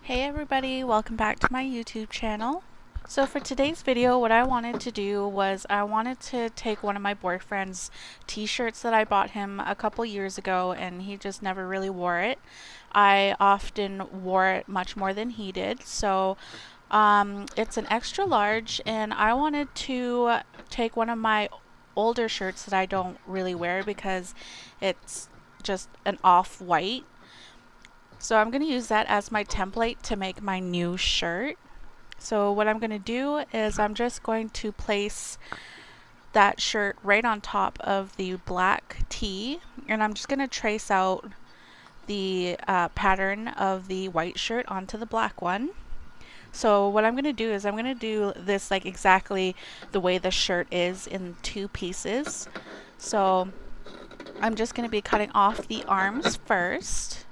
Hey everybody, welcome back to my YouTube channel. So for today's video, what I wanted to do was I wanted to take one of my boyfriend's t-shirts that I bought him a couple years ago and he just never really wore it. I often wore it much more than he did. So it's an extra large and I wanted to take one of my older shirts that I don't really wear because it's just an off-white. So I'm going to use that as my template to make my new shirt. So what I'm going to do is I'm just going to place that shirt right on top of the black tee, and I'm just going to trace out the pattern of the white shirt onto the black one. So what I'm going to do is I'm going to do this like exactly the way the shirt is in two pieces. So I'm just going to be cutting off the arms first.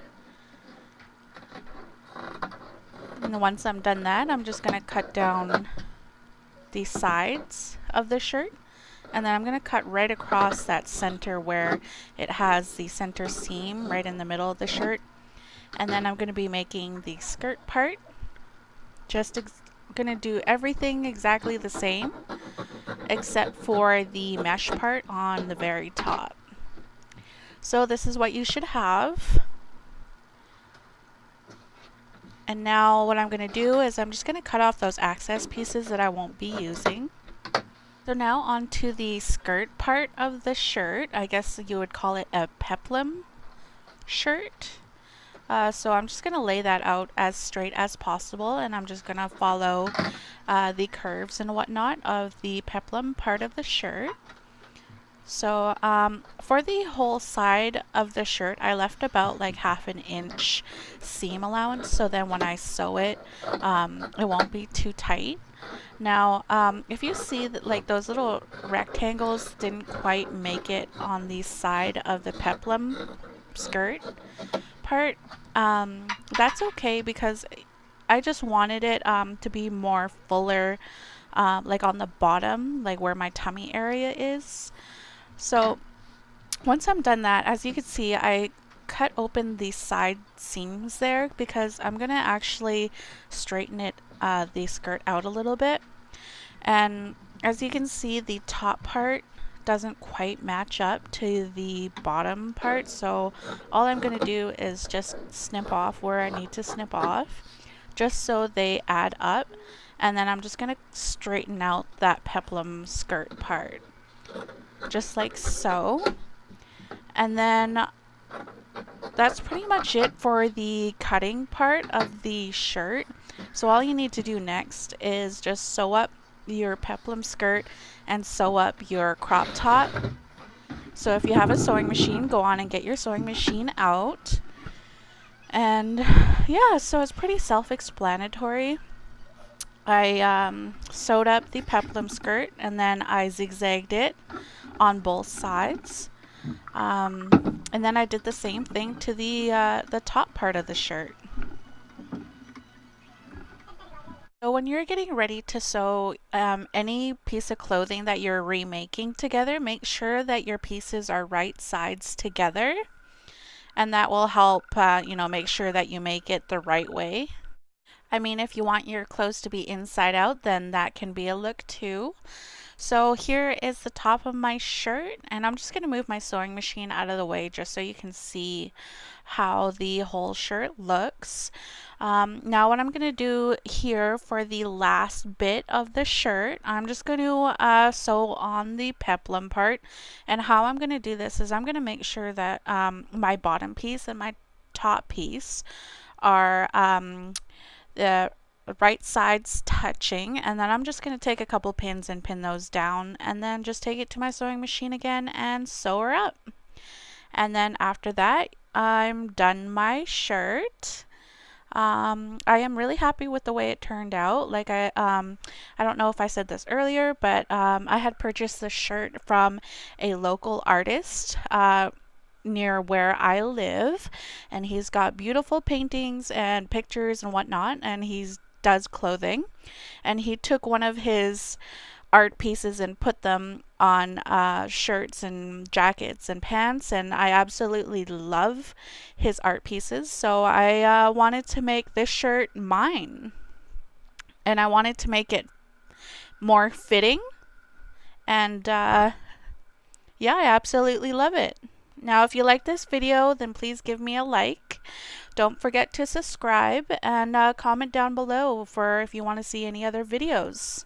And once I'm done that, I'm just going to cut down the sides of the shirt. And then I'm going to cut right across that center where it has the center seam right in the middle of the shirt. And then I'm going to be making the skirt part. Just going to do everything exactly the same except for the mesh part on the very top. So this is what you should have. And now what I'm going to do is I'm just going to cut off those access pieces that I won't be using. So now onto the skirt part of the shirt. I guess you would call it a peplum shirt. So I'm just going to lay that out as straight as possible, and I'm just going to follow the curves and whatnot of the peplum part of the shirt. So for the whole side of the shirt, I left about like 1/2 inch seam allowance, so then when I sew it, it won't be too tight. Now, if you see that like those little rectangles didn't quite make it on the side of the peplum skirt part, that's okay because I just wanted it to be more fuller, like on the bottom, like where my tummy area is. So once I'm done that, as you can see, I cut open the side seams there because I'm going to actually straighten it, the skirt out a little bit. And as you can see, the top part doesn't quite match up to the bottom part. So all I'm going to do is just snip off where I need to snip off just so they add up. And then I'm just going to straighten out that peplum skirt part. Just like so. And then that's pretty much it for the cutting part of the shirt. So all you need to do next is just sew up your peplum skirt and sew up your crop top. So if you have a sewing machine, go on and get your sewing machine out. And yeah, so it's pretty self-explanatory. I sewed up the peplum skirt and then I zigzagged it on both sides. And then I did the same thing to the top part of the shirt. So when you're getting ready to sew any piece of clothing that you're remaking together, make sure that your pieces are right sides together, and that will help make sure that you make it the right way. I mean, if you want your clothes to be inside out, then that can be a look too. So here is the top of my shirt, and I'm just going to move my sewing machine out of the way just so you can see how the whole shirt looks. Now what I'm going to do here for the last bit of the shirt, I'm just going to sew on the peplum part. And how I'm going to do this is I'm going to make sure that my bottom piece and my top piece are the right sides touching, and then I'm just going to take a couple pins and pin those down and then just take it to my sewing machine again and sew her up. And then after that, I'm done my shirt. I am really happy with the way it turned out. Like I don't know if I said this earlier, but I had purchased this shirt from a local artist near where I live, and he's got beautiful paintings and pictures and whatnot, and does clothing. And he took one of his art pieces and put them on shirts and jackets and pants, and I absolutely love his art pieces. So I wanted to make this shirt mine, and I wanted to make it more fitting, and yeah, I absolutely love it. Now, if you like this video, then please give me a like. Don't forget to subscribe and comment down below for if you want to see any other videos.